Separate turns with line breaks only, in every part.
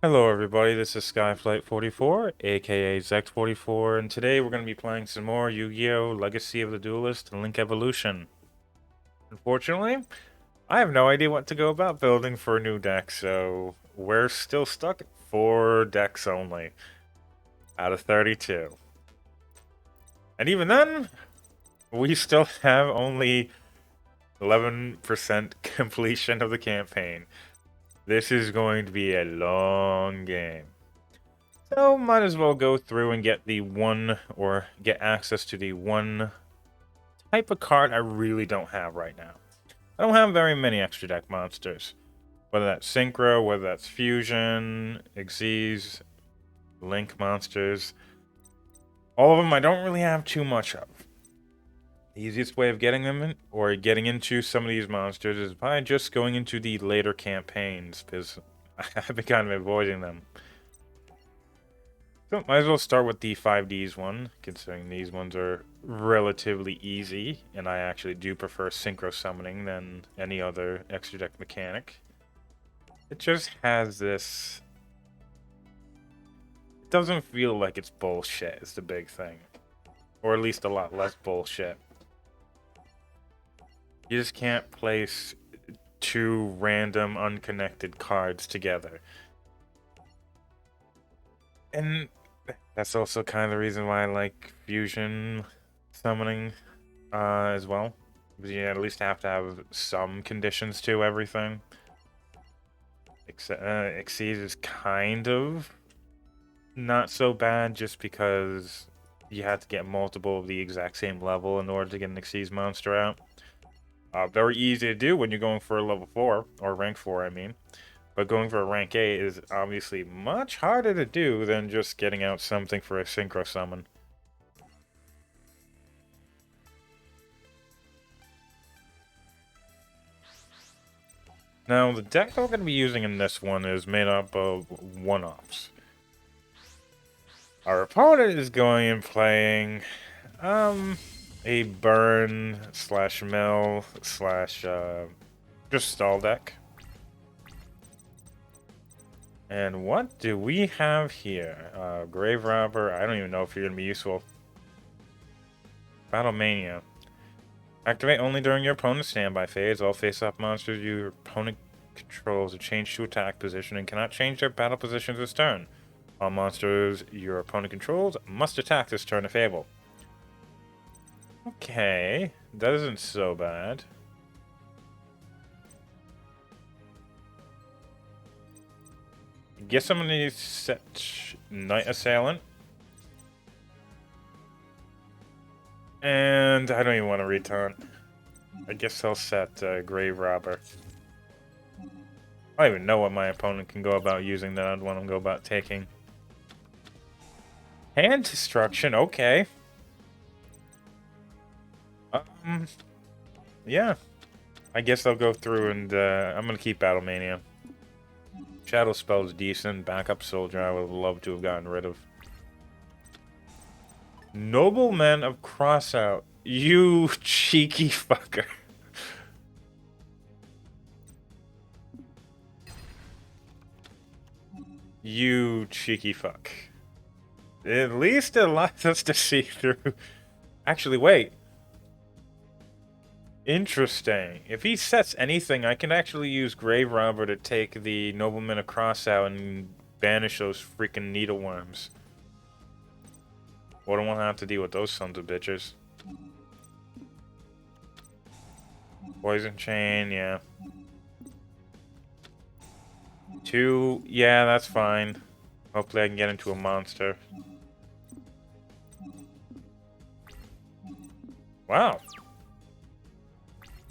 Hello everybody, this is Skyflight44, aka Zect44, and today we're going to be playing some more Yu-Gi-Oh! Legacy of the Duelist and Link Evolution. Unfortunately, I have no idea what to go about building for a new deck, so we're still stuck at 4 decks only, out of 32. And even then, we still have only 11% completion of the campaign. This is going to be a long game. So might as well go through and get the one, or get access to the one type of card I really don't have right now. I don't have very many extra deck monsters. Whether that's Synchro, whether that's Fusion, Xyz, Link monsters. All of them I don't really have too much of. The easiest way of getting them in, or getting into some of these monsters is by just going into the later campaigns, because I've been kind of avoiding them. So might as well start with the 5Ds one, considering these ones are relatively easy, and I actually do prefer synchro summoning than any other extra deck mechanic. It just has this... It doesn't feel like it's bullshit is the big thing. Or at least a lot less bullshit. You just can't place two random unconnected cards together. And that's also kind of the reason why I like fusion summoning as well. Because you at least have to have some conditions to everything. Xyz is kind of not so bad just because you have to get multiple of the exact same level in order to get an Xyz monster out. Very easy to do when you're going for a level 4, or rank 4 I mean. But going for a rank 8 is obviously much harder to do than just getting out something for a synchro summon. Now, the deck that we're going to be using in this one is made up of one-offs. Our opponent is going and playing a burn slash mill slash just stall deck. And what do we have here? Grave Robber. I don't even know if you're going to be useful. Battle Mania. Activate only during your opponent's standby phase. All face-off monsters your opponent controls are changed to attack position and cannot change their battle positions this turn. All monsters your opponent controls must attack this turn if able. Okay, that isn't so bad. Guess I'm gonna set Knight Assailant. And I don't even want to retaunt. I guess I'll set Grave Robber. I don't even know what my opponent can go about using that I'd want to go about taking. Hand Destruction, okay. Yeah. I guess I'll go through and I'm gonna keep Battle Mania. Shadow Spell is decent. Backup Soldier I would have loved to have gotten rid of. Nobleman of Crossout. You cheeky fucker. You cheeky fuck. At least it allows us to see through. Actually, wait. Interesting. If he sets anything, I can actually use Grave Robber to take the Nobleman of Crossout and banish those freaking needleworms. Wouldn't want to have to deal with those sons of bitches. Poison Chain, yeah. 2, yeah, that's fine. Hopefully I can get into a monster. Wow.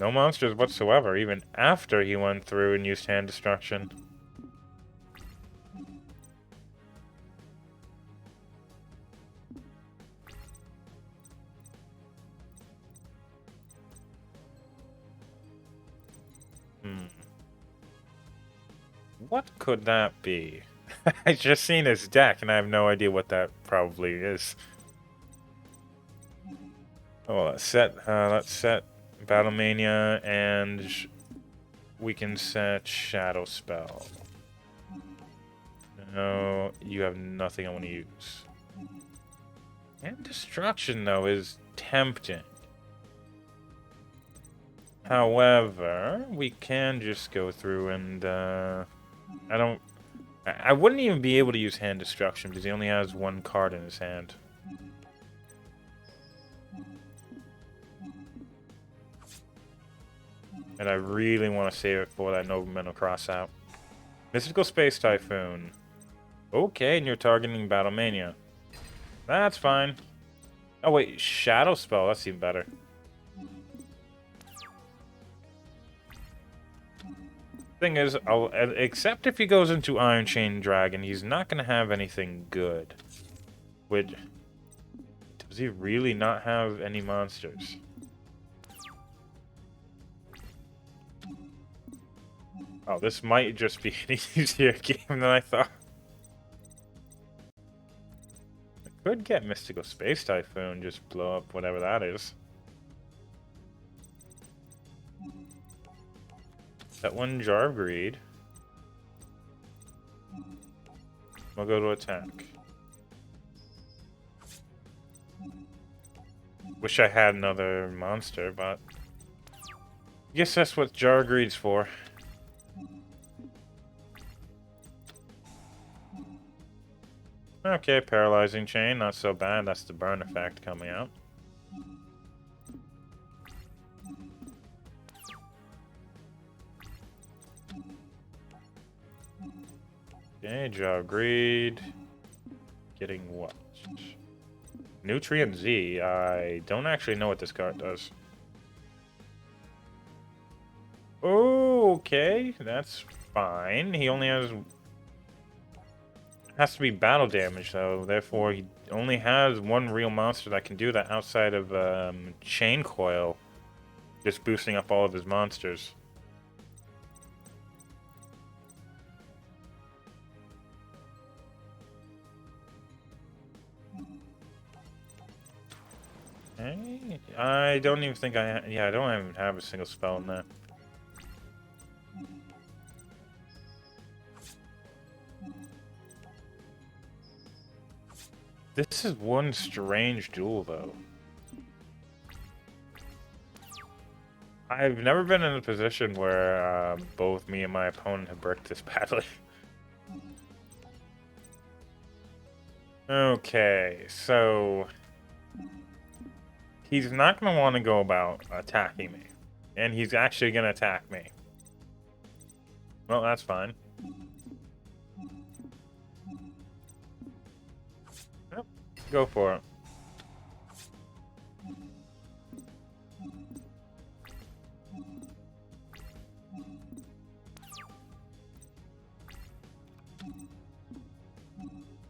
No monsters whatsoever, even after he went through and used Hand Destruction. What could that be? I just seen his deck and I have no idea what that probably is. Oh, let's set Battle Mania and we can set Shadow Spell. No, you have nothing I want to use. And destruction, though, is tempting. However, we can just go through and, I wouldn't even be able to use hand destruction because he only has one card in his hand. And I really want to save it for that Nova Mental Cross out. Mystical Space Typhoon. Okay, and you're targeting Battlemania. That's fine. Oh wait, Shadow Spell, that's even better. Thing is, except if he goes into Iron Chain Dragon, he's not going to have anything good. Which, does he really not have any monsters? Oh, this might just be an easier game than I thought. I could get Mystical Space Typhoon, just blow up whatever that is. That one Jar of Greed. We'll go to attack. Wish I had another monster, but I guess that's what Jar of Greed's for. Okay, Paralyzing Chain, not so bad. That's the burn effect coming out. Okay, Jar of Greed. Getting what? Nutrient Z. I don't actually know what this card does. Okay, that's fine. He only has to be battle damage, though. Therefore, he only has one real monster that can do that outside of Chain Coil. Just boosting up all of his monsters. Okay. I don't even think I don't even have a single spell in there. This is one strange duel, though. I've never been in a position where both me and my opponent have bricked this badly. Okay, so he's not going to want to go about attacking me. And he's actually going to attack me. Well, that's fine. Yep, go for it.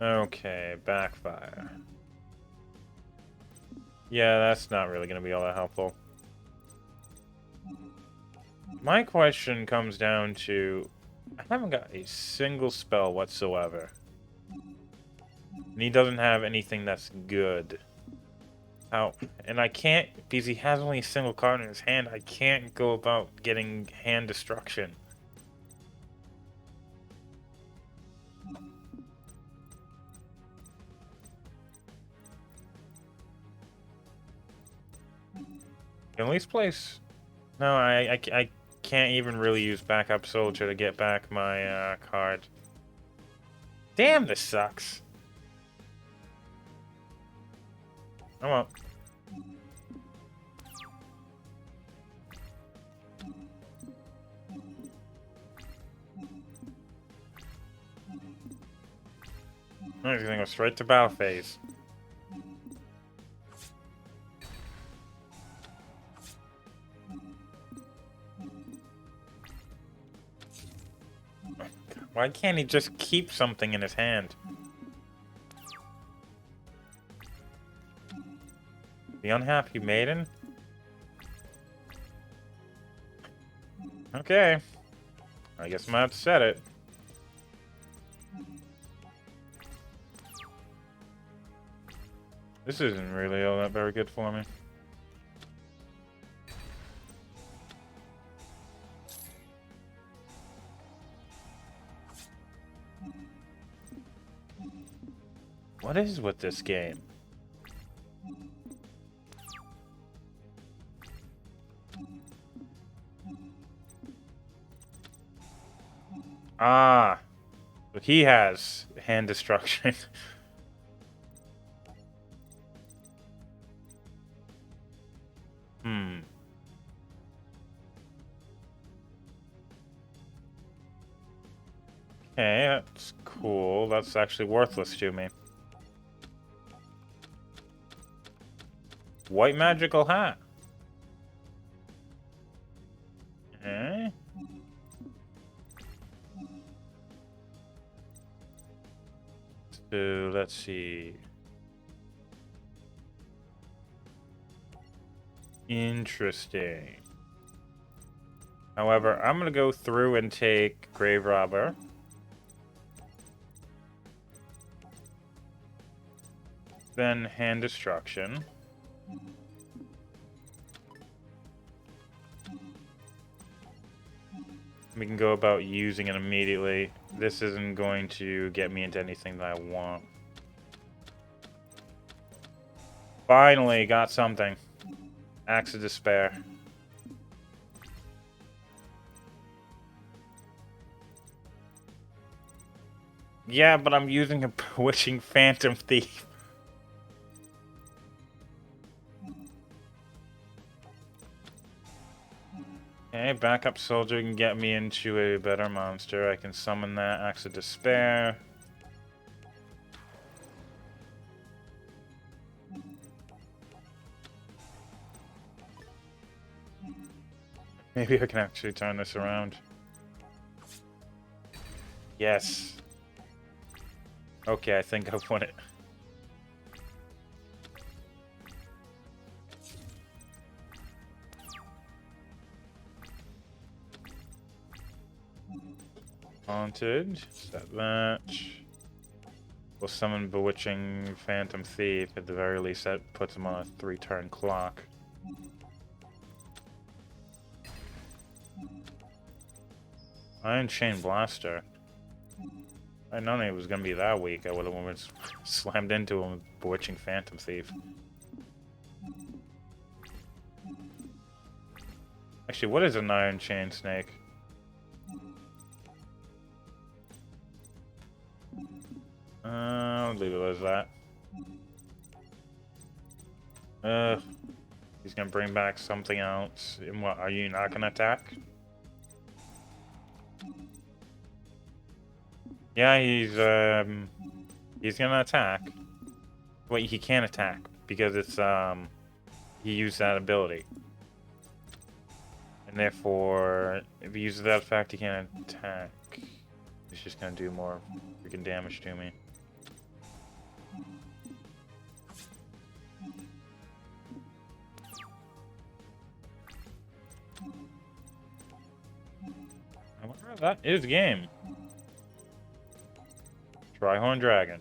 Okay, backfire. Yeah, that's not really going to be all that helpful. My question comes down to, I haven't got a single spell whatsoever. And he doesn't have anything that's good. How? And I can't, because he has only a single card in his hand, I can't go about getting hand destruction. At least place. No, I can't even really use backup soldier to get back my card. Damn, this sucks. Oh well. He's gonna go straight to battle phase. Why can't he just keep something in his hand? The Unhappy Maiden? Okay. I guess I'm gonna have to set it. This isn't really all that very good for me. What is with this game? Ah, but he has hand destruction. Hmm. Okay, that's cool. That's actually worthless to me. White magical hat. Okay. So let's see. Interesting. However, I'm gonna go through and take Grave Robber. Then Hand Destruction. We can go about using it immediately. This isn't going to get me into anything that I want. Finally, got something. Axe of Despair. Yeah, but I'm using a Bewitching Phantom Thief. Okay, backup soldier can get me into a better monster. I can summon that Axe of Despair. Maybe I can actually turn this around. Yes. Okay, I think I've won it. Haunted. Set that. We'll summon Bewitching Phantom Thief. At the very least, that puts him on a 3-turn clock. Iron Chain Blaster. I know it was gonna be that weak. I would have slammed into him with Bewitching Phantom Thief. Actually, what is an Iron Chain Snake? I'll leave it as that. He's gonna bring back something else. And what, are you not gonna attack? Yeah, he's gonna attack. Wait, he can't attack because it's he used that ability. And therefore, if he uses that effect, he can't attack. It's just gonna do more freaking damage to me. However, that is game. Trihorn Dragon.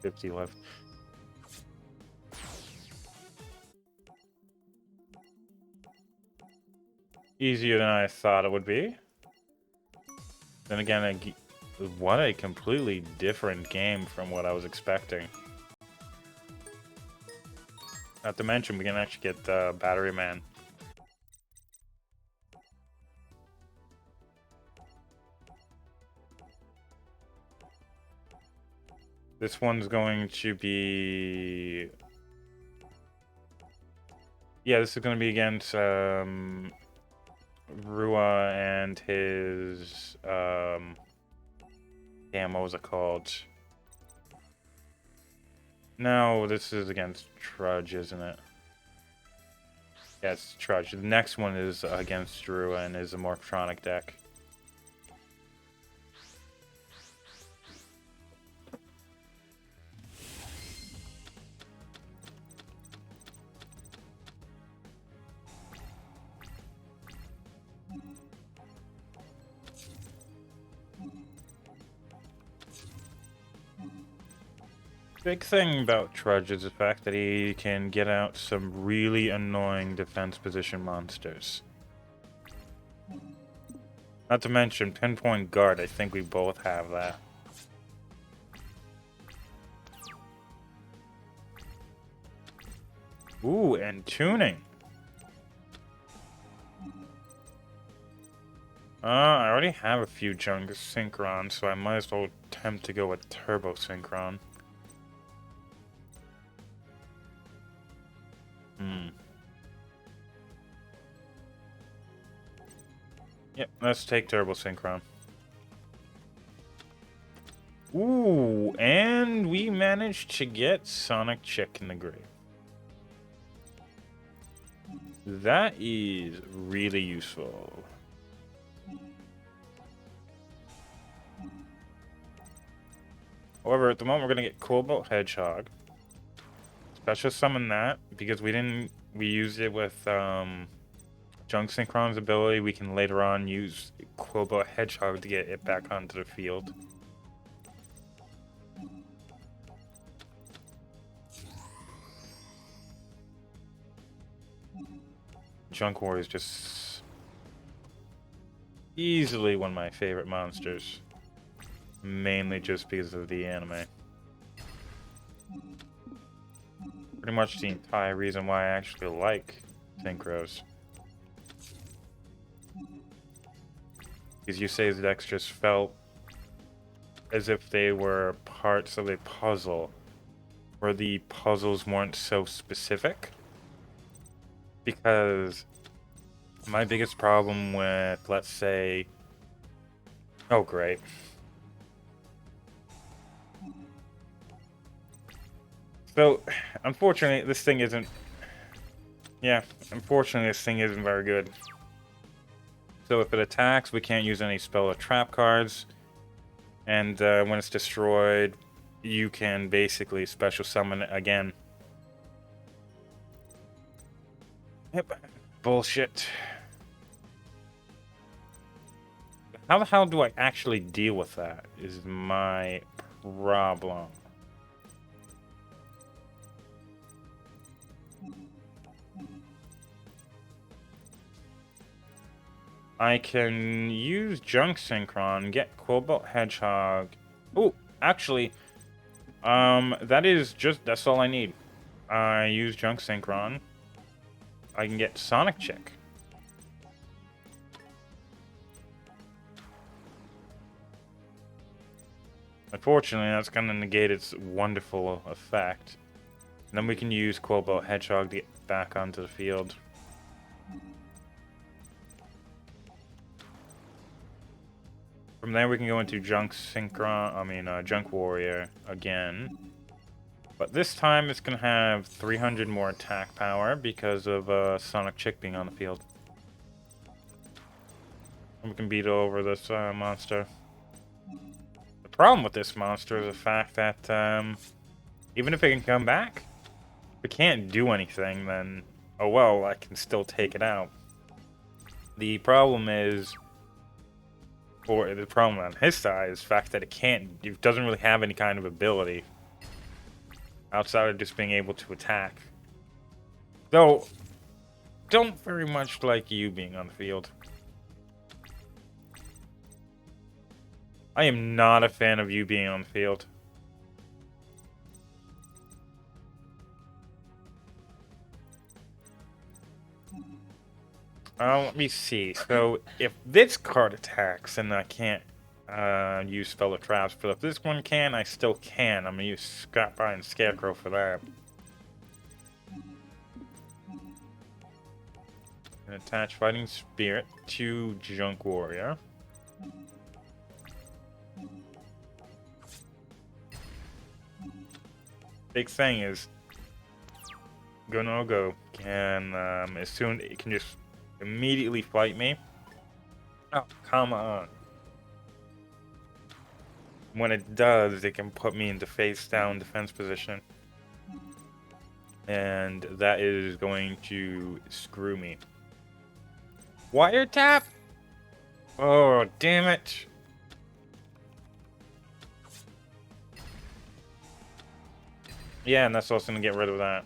$50 left. Easier than I thought it would be. Then again, what a completely different game from what I was expecting. Not to mention, we can actually get Battery Man. This one's going to be... Yeah, this is going to be against Rua and his... Damn, what was it called? No, this is against Trudge, isn't it? Yeah, it's Trudge. The next one is against Rua and is a Morphtronic deck. Big thing about Trudge is the fact that he can get out some really annoying defense position monsters. Not to mention Pinpoint Guard, I think we both have that. Ooh, and tuning. I already have a few junk synchron, so I might as well attempt to go with turbo synchron. Yep, let's take turbo synchron. Ooh, and we managed to get Sonic Chick in the grave. That is really useful. However, at the moment we're gonna get Cobalt Hedgehog. Special summon that because we used it with Junk Synchron's ability. We can later on use Cobalt Hedgehog to get it back onto the field. Junk Warrior is just easily one of my favorite monsters. Mainly just because of the anime. Pretty much the entire reason why I actually like Synchros. Because Yusei's decks just felt as if they were parts of a puzzle, where the puzzles weren't so specific. Because my biggest problem with, let's say... Oh, great. So, unfortunately, this thing isn't... Yeah, unfortunately, this thing isn't very good. So if it attacks, we can't use any spell or trap cards. And when it's destroyed, you can basically special summon it again. Yep. Bullshit. How the hell do I actually deal with that is my problem. I can use Junk Synchron, get Cobalt Hedgehog. Oh, actually, that's all I need. I use Junk Synchron. I can get Sonic Chick. Unfortunately, that's going to negate its wonderful effect. And then we can use Cobalt Hedgehog to get back onto the field. From there, we can go into Junk Warrior again. But this time, it's going to have 300 more attack power because of Sonic Chick being on the field. And we can beat over this monster. The problem with this monster is the fact that even if it can come back, if it can't do anything, then oh well, I can still take it out. The problem is, or the problem on his side is the fact that it doesn't really have any kind of ability outside of just being able to attack. Though, don't very much like you being on the field. I am not a fan of you being on the field. Let me see. So, if this card attacks, then I can't use Spell of Traps. But if this one can, I still can. I'm going to use Scrapby and Scarecrow for that. And attach Fighting Spirit to Junk Warrior. Big thing is, Go can, as soon it can just immediately fight me. Oh, come on. When it does, it can put me into face down defense position. And that is going to screw me. Wiretap? Oh, damn it. Yeah, and that's also gonna get rid of that.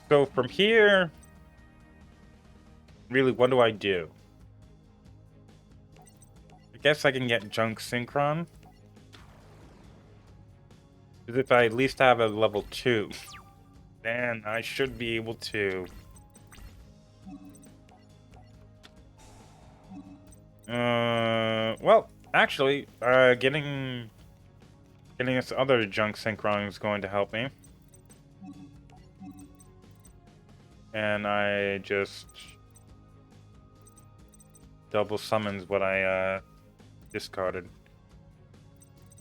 So from here, really, what do I do? I guess I can get Junk Synchron. Because if I at least have a level 2, then I should be able to... well, actually, getting this other Junk Synchron is going to help me. And I just double summons what I discarded.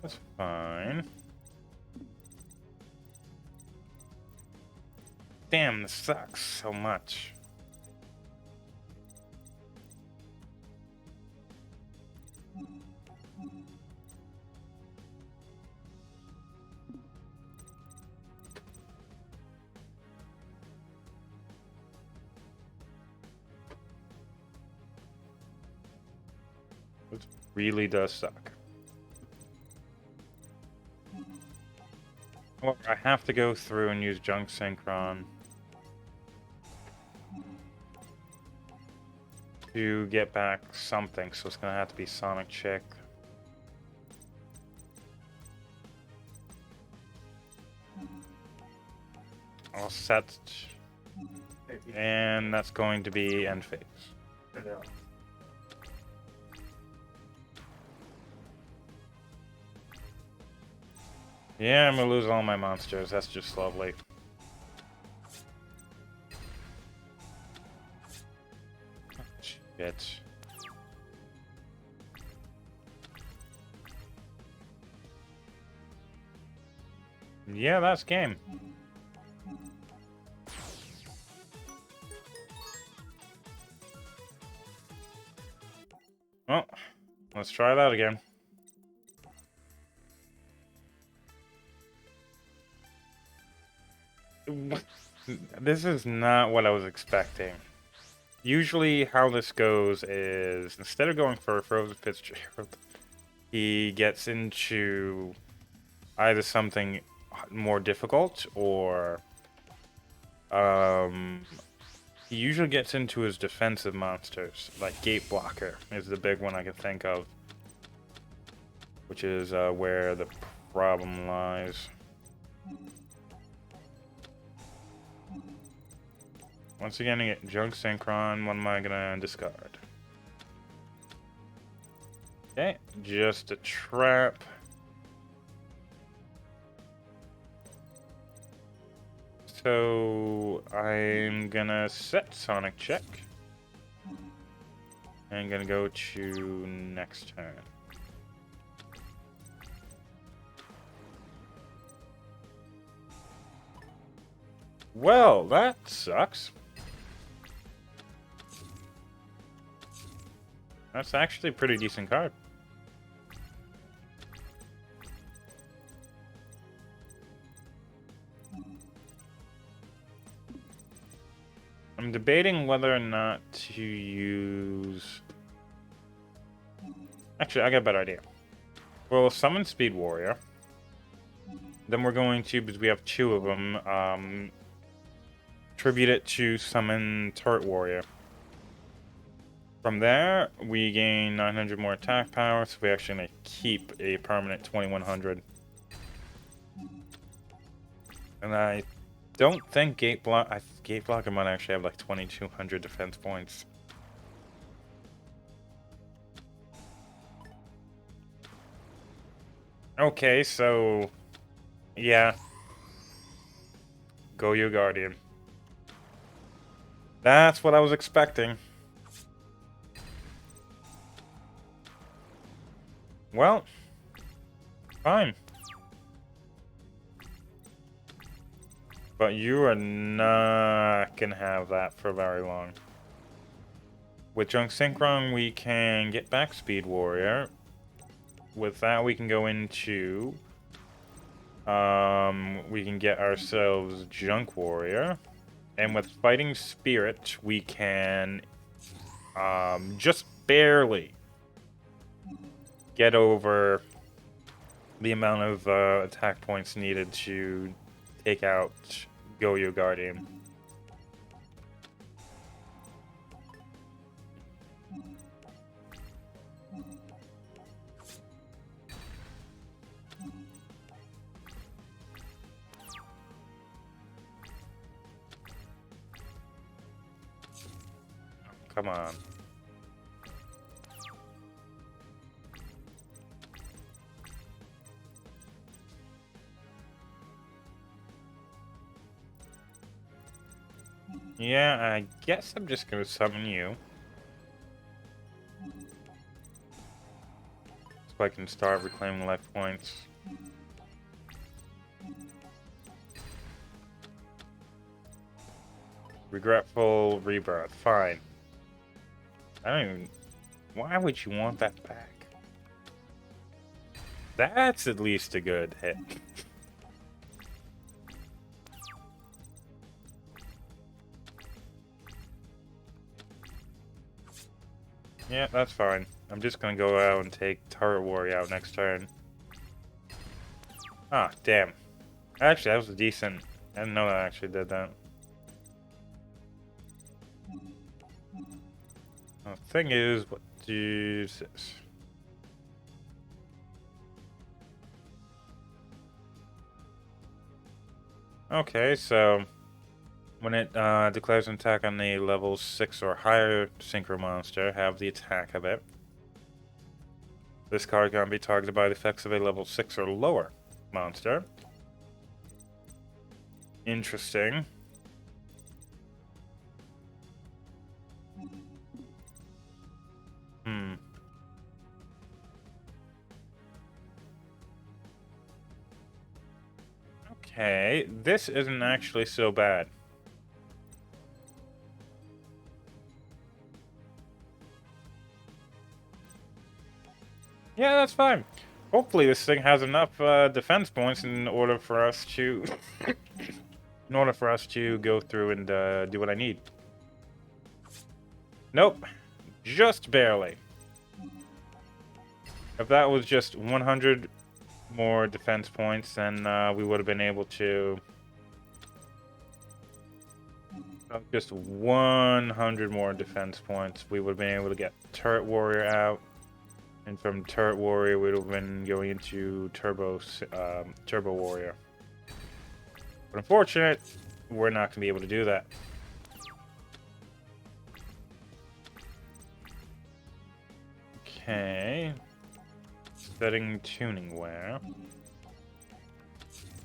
That's fine. Damn, this sucks so much. It really does suck. Well, I have to go through and use Junk Synchron to get back something, so it's gonna have to be Sonic Chick. I'll set, and that's going to be end phase. Yeah, I'm gonna lose all my monsters. That's just lovely. Shit. Yeah, that's game. Well, let's try that again. This is not what I was expecting. Usually how this goes is, instead of going for a Frozen Fitzgerald, he gets into either something more difficult or he usually gets into his defensive monsters, like Gate Blocker is the big one I can think of, which is where the problem lies. Once again, I get Junk Synchron. What am I gonna discard? Okay, just a trap. So I'm gonna set Sonic Check. And gonna go to next turn. Well, that sucks. That's actually a pretty decent card. I'm debating whether or not to use... Actually, I got a better idea. We'll summon Speed Warrior. Then we're going to, because we have 2 of them, tribute it to summon Turret Warrior. From there, we gain 900 more attack power, so we actually gonna keep a permanent 2100. And I don't think Gate Blocker might actually have like 2200 defense points. Okay, so yeah. Go you Guardian. That's what I was expecting. Well, fine. But you are not gonna have that for very long. With Junk Synchron, we can get back Speed Warrior. With that, we can go into... we can get ourselves Junk Warrior. And with Fighting Spirit, we can just barely get over the amount of attack points needed to take out Goyo Guardian. Come on. Yeah, I guess I'm just gonna summon you. So I can start reclaiming life points. Regretful Rebirth. Fine. I don't even... Why would you want that back? That's at least a good hit. Yeah, that's fine. I'm just gonna go out and take Turret Warrior out next turn. Ah, damn. Actually, that was a decent... I didn't know that I actually did that. The thing is, what is this? Okay, so when it declares an attack on a level 6 or higher synchro monster, have the attack of it. This card can be targeted by the effects of a level 6 or lower monster. Interesting. Okay, this isn't actually so bad. Yeah, that's fine. Hopefully this thing has enough defense points in order for us to... in order for us to go through and do what I need. Nope. Just barely. If that was just 100 more defense points, then we would have been able to... Just 100 more defense points, we would have been able to get Turret Warrior out. And from Turret Warrior, we would have been going into Turbo Warrior. But unfortunate, we're not going to be able to do that. Okay. Setting tuning wear.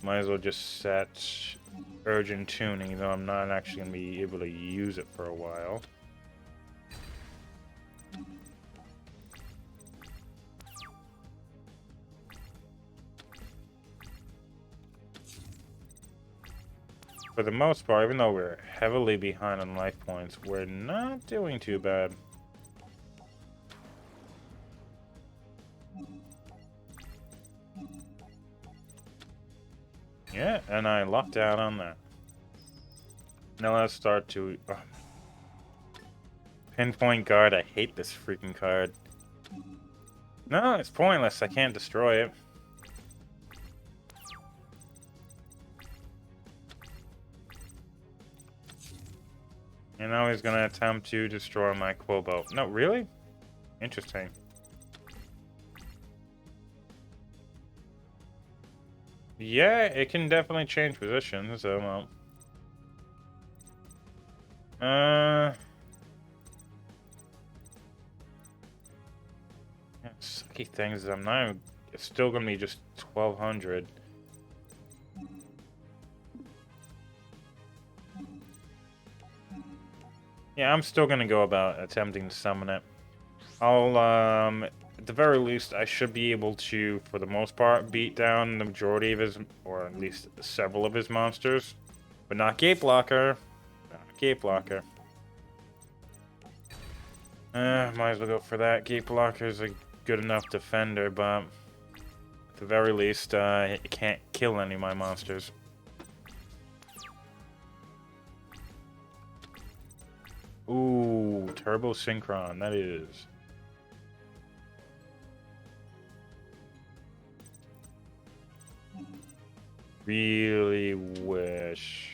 Might as well just set urgent tuning, though I'm not actually going to be able to use it for a while. For the most part, even though we're heavily behind on life points, we're not doing too bad. Yeah, and I locked out on that. Now let's start to... Pinpoint Guard, I hate this freaking card. No, it's pointless, I can't destroy it. And now he's gonna attempt to destroy my Quobo. No, really? Interesting. Yeah, it can definitely change positions, so well. Yeah, sucky things is I'm not... It's still gonna be just 1200. Yeah, I'm still gonna go about attempting to summon it. I'll, at the very least, I should be able to, for the most part, beat down the majority of his, or at least several of his monsters. But not Gate Blocker. Not Gate Blocker. Might as well go for that. Gate Blocker is a good enough defender, but at the very least, it can't kill any of my monsters. Ooh, Turbo Synchron, that is. Really wish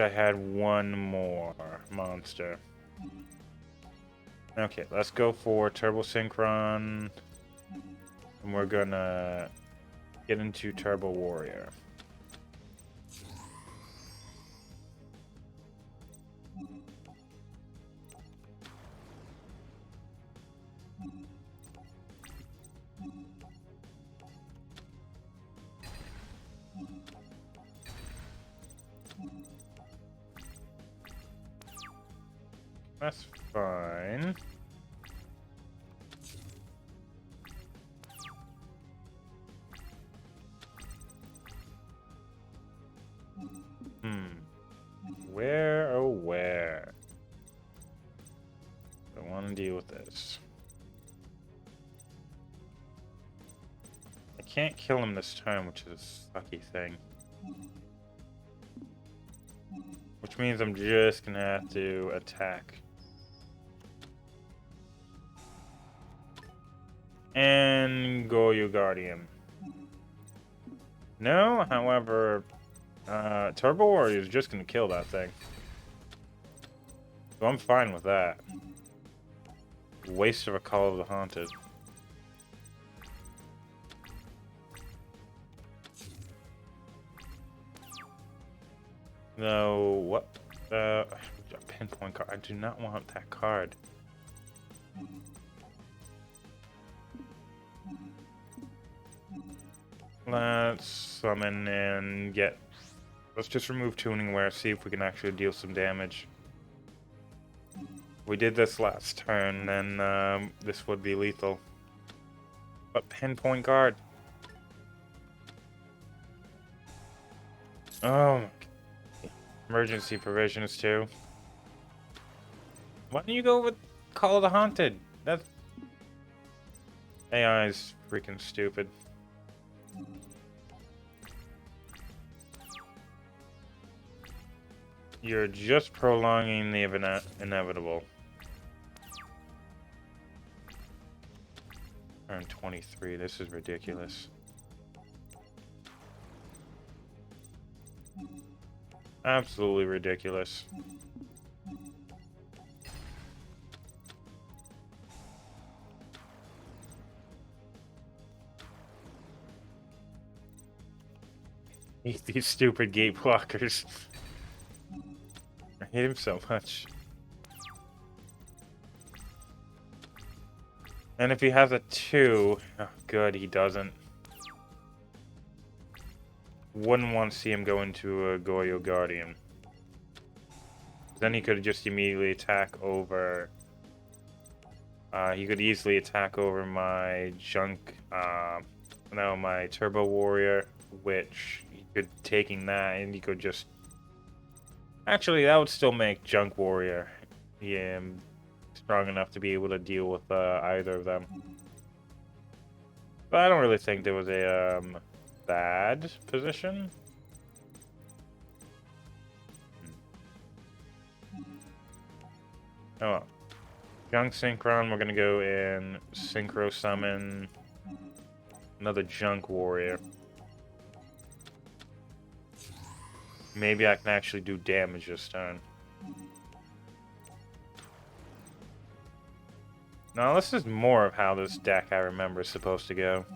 I had one more monster. Okay, let's go for Turbo Synchron. And we're gonna get into Turbo Warrior. That's fine. Where, oh where? I want to deal with this. I can't kill him this time, which is a sucky thing. Which means I'm just gonna have to attack. And go, you Guardian. No, however, Turbo Warrior is just gonna kill that thing. So I'm fine with that. Waste of a Call of the Haunted. No, what? Pinpoint card. I do not want that card. Let's summon and get... Let's just remove Tuning Aware, see if we can actually deal some damage. We did this last turn, then this would be lethal. But Pinpoint Guard. Oh my God. Emergency provisions too. Why don't you go with Call of the Haunted? That's... AI is freaking stupid. You're just prolonging the inevitable. Turn 23, this is ridiculous. Absolutely ridiculous. Hate these stupid gate blockers. I hate him so much. And if he has a 2, oh good, he doesn't. Wouldn't want to see him go into a Goyo Guardian. Then he could just immediately attack over... he could easily attack over my Junk... no, my Turbo Warrior, which he could taking that and he could just... Actually, that would still make Junk Warrior strong enough to be able to deal with either of them. But I don't really think there was a bad position. Oh well. Junk Synchron, we're gonna go in Synchro Summon another Junk Warrior. Maybe I can actually do damage this turn. Now, this is more of how this deck I remember is supposed to go.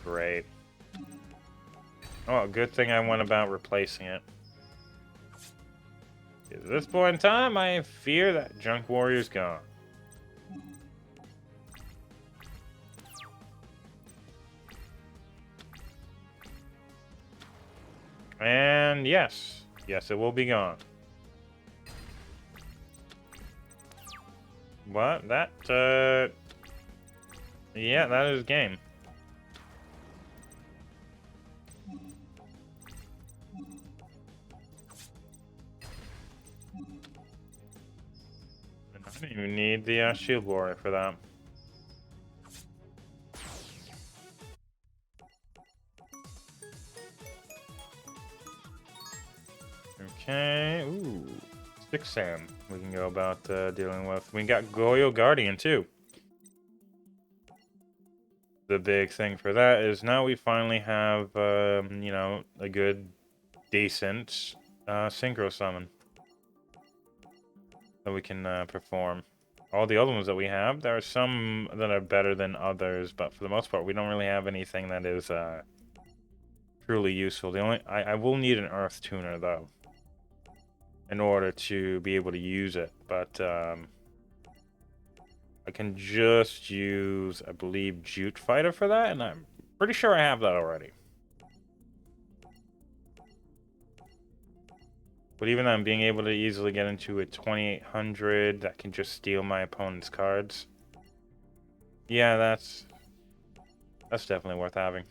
Great. Oh, good thing I went about replacing it. At this point in time, I fear that Junk Warrior's gone. And yes, it will be gone. What? That, yeah, that is game. I don't even need the Shield Warrior for that. Okay, ooh. 6 Sam we can go about dealing with. We got Goyo Guardian too. The big thing for that is now we finally have, you know, a good, decent synchro summon that we can perform. All the other ones that we have, there are some that are better than others, but for the most part, we don't really have anything that is truly useful. The only I will need an Earth Tuner though, in order to be able to use it. But I can just use, I believe, Jute Fighter for that, and I'm pretty sure I have that already. But even then, being able to easily get into a 2800 that can just steal my opponent's cards. Yeah, that's definitely worth having.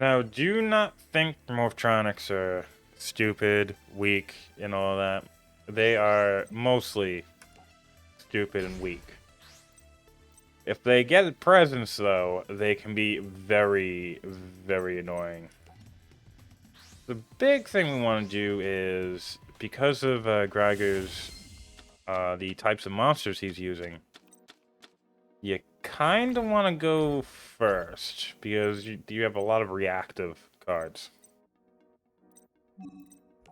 Now, do not think Morphtronics are stupid, weak, and all that. They are mostly stupid and weak. If they get presents, though, they can be very, very annoying. The big thing we want to do is, because of Gregor's, the types of monsters he's using, you kind of want to go first, because you have a lot of reactive cards.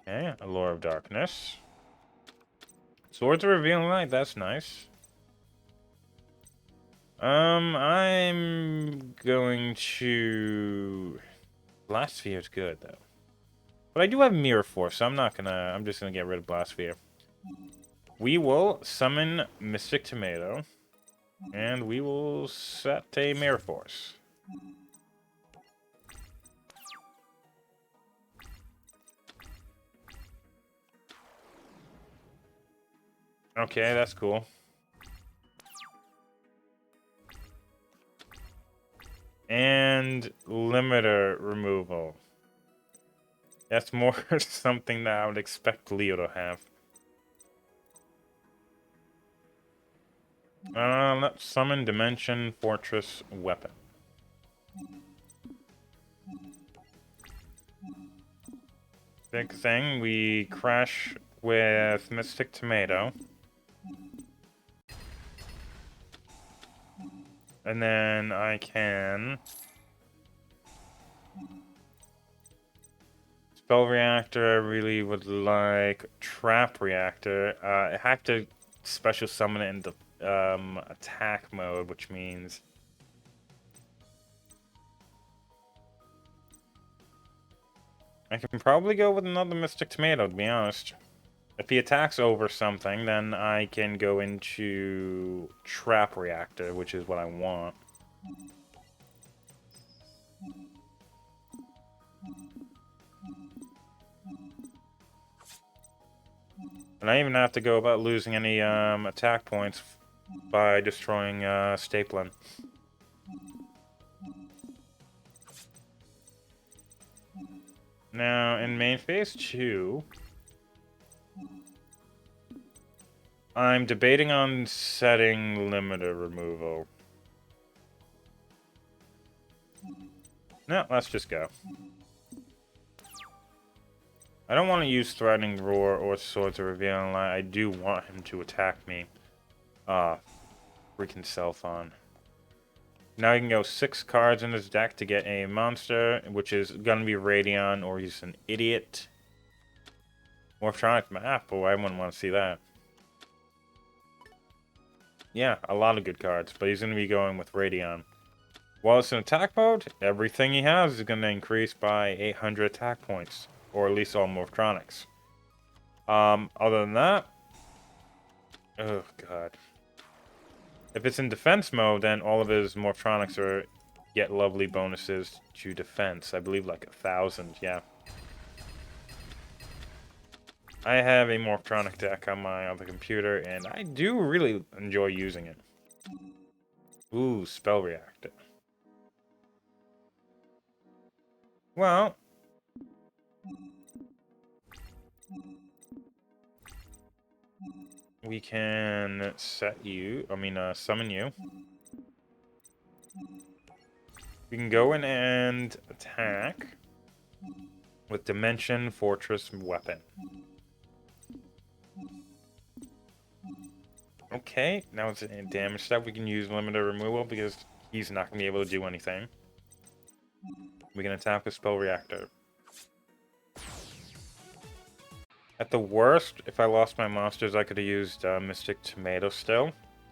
Okay, Allure of Darkness. Swords of Revealing Light, that's nice. I'm going to... Blast Sphere is good, though. But I do have Mirror Force, so I'm just gonna get rid of Blast Sphere. We will summon Mystic Tomato, and we will set a Mirror Force. Okay, that's cool. And limiter removal. That's more something that I would expect Leo to have. Let's summon Dimension Fortress Weapon. Big thing, we crash with Mystic Tomato. And then I can... Spell Reactor, I really would like Trap Reactor. I have to special summon it in the attack mode, which means... I can probably go with another Mystic Tomato, to be honest. If he attacks over something, then I can go into Trap Reactor, which is what I want. And I even have to go about losing any attack points by destroying Staplen. Now, in main phase 2, I'm debating on setting limiter removal. No, let's just go. I don't want to use Threatening Roar or Swords of Revealing Light. I do want him to attack me. Freaking Selphon. Now he can go 6 cards in his deck to get a monster, which is gonna be Radion, or he's an idiot. Morphtronic map, boy, I wouldn't want to see that. Yeah, a lot of good cards, but he's gonna be going with Radion. While it's in attack mode, everything he has is gonna increase by 800 attack points, or at least all Morphtronics. Other than that, oh god. If it's in defense mode, then all of his Morphtronics get lovely bonuses to defense. I believe like 1,000, yeah. I have a Morphtronic deck on my other computer, and I do really enjoy using it. Ooh, Spell Reactor. Well... we can summon you. We can go in and attack with Dimension Fortress Weapon. Okay, now it's a damage step. We can use limited removal because he's not going to be able to do anything. We can attack with Spell Reactor. At the worst, if I lost my monsters, I could have used Mystic Tomato still.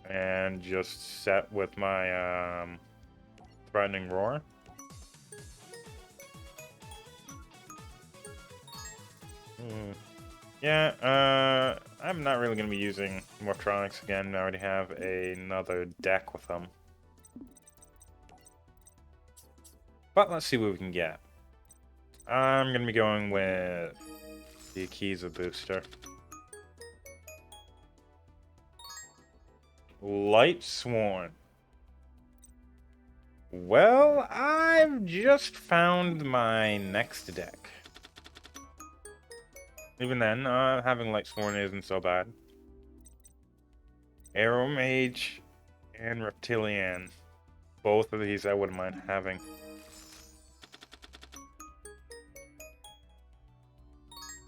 And just set with my Threatening Roar. Yeah, I'm not really going to be using Mortronics again. I already have another deck with them. But let's see what we can get. I'm going to be going with the Akiza booster. Light Sworn. Well, I've just found my next deck. Even then, having Light Sworn isn't so bad. Arrow Mage and Reptilian. Both of these I wouldn't mind having.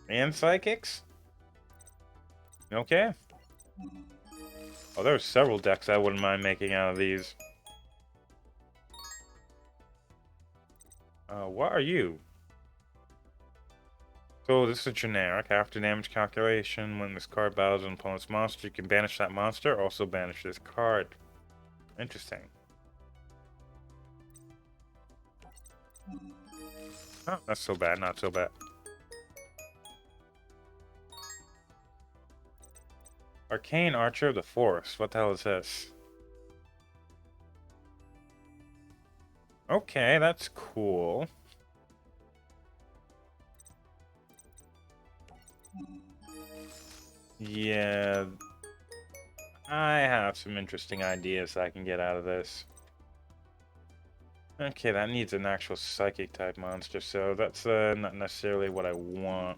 And Psychics? Okay. Oh, there's several decks I wouldn't mind making out of these. What are you? So this is generic. After damage calculation, when this card battles an opponent's monster, you can banish that monster, also banish this card. Interesting. Oh, not so bad, not so bad. Arcane Archer of the Forest. What the hell is this? Okay, that's cool. Yeah, I have some interesting ideas I can get out of this. Okay, that needs an actual psychic type monster, so that's not necessarily what I want.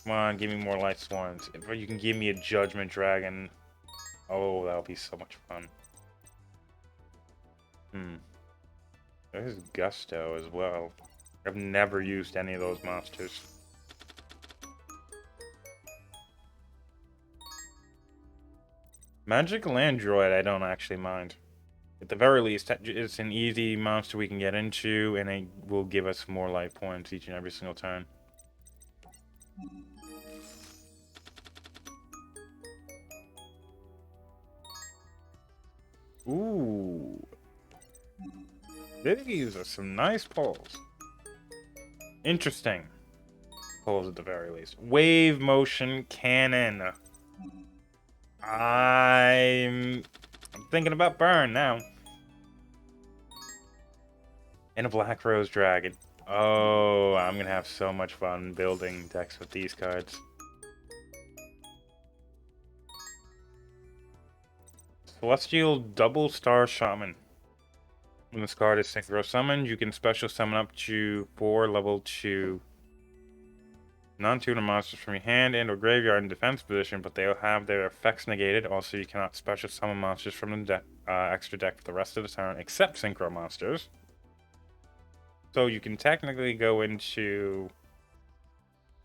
Come on, give me more Light Sworns. If you can give me a Judgment Dragon, oh, that'll be so much fun. There's Gusto as well. I've never used any of those monsters. Magical Android, I don't actually mind. At the very least, it's an easy monster we can get into, and it will give us more life points each and every single turn. Ooh. These are some nice pulls. Interesting pulls at the very least. Wave Motion Cannon. I'm thinking about Burn now. And a Black Rose Dragon. Oh, I'm gonna have so much fun building decks with these cards. Celestial Double Star Shaman. When this card is synchro summoned, you can special summon up to 4 level 2 non-tuner monsters from your hand and or graveyard in defense position, but they'll have their effects negated. Also, you cannot special summon monsters from the extra deck for the rest of the turn, except synchro monsters. So you can technically go into,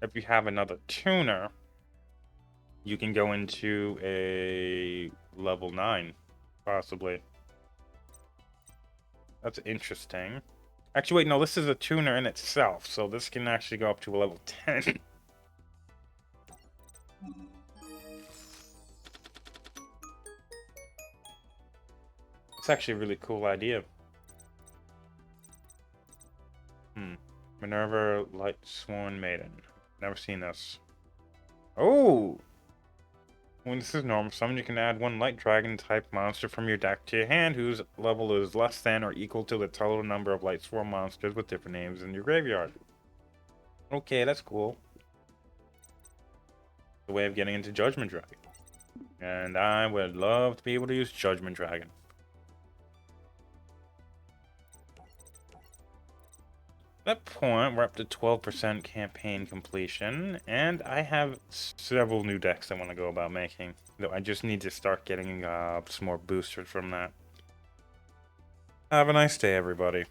if you have another tuner, you can go into a level 9, possibly. That's interesting. Actually, wait, no, this is a tuner in itself, so this can actually go up to a level 10. It's actually a really cool idea. Minerva Light Sworn Maiden. Never seen this. Oh! When this is normal summon, you can add 1 Light Dragon type monster from your deck to your hand whose level is less than or equal to the total number of Light Sworn monsters with different names in your graveyard. Okay, that's cool. The way of getting into Judgment Dragon. And I would love to be able to use Judgment Dragon. At that point, we're up to 12% campaign completion, and I have several new decks I want to go about making. Though I just need to start getting some more boosters from that. Have a nice day, everybody.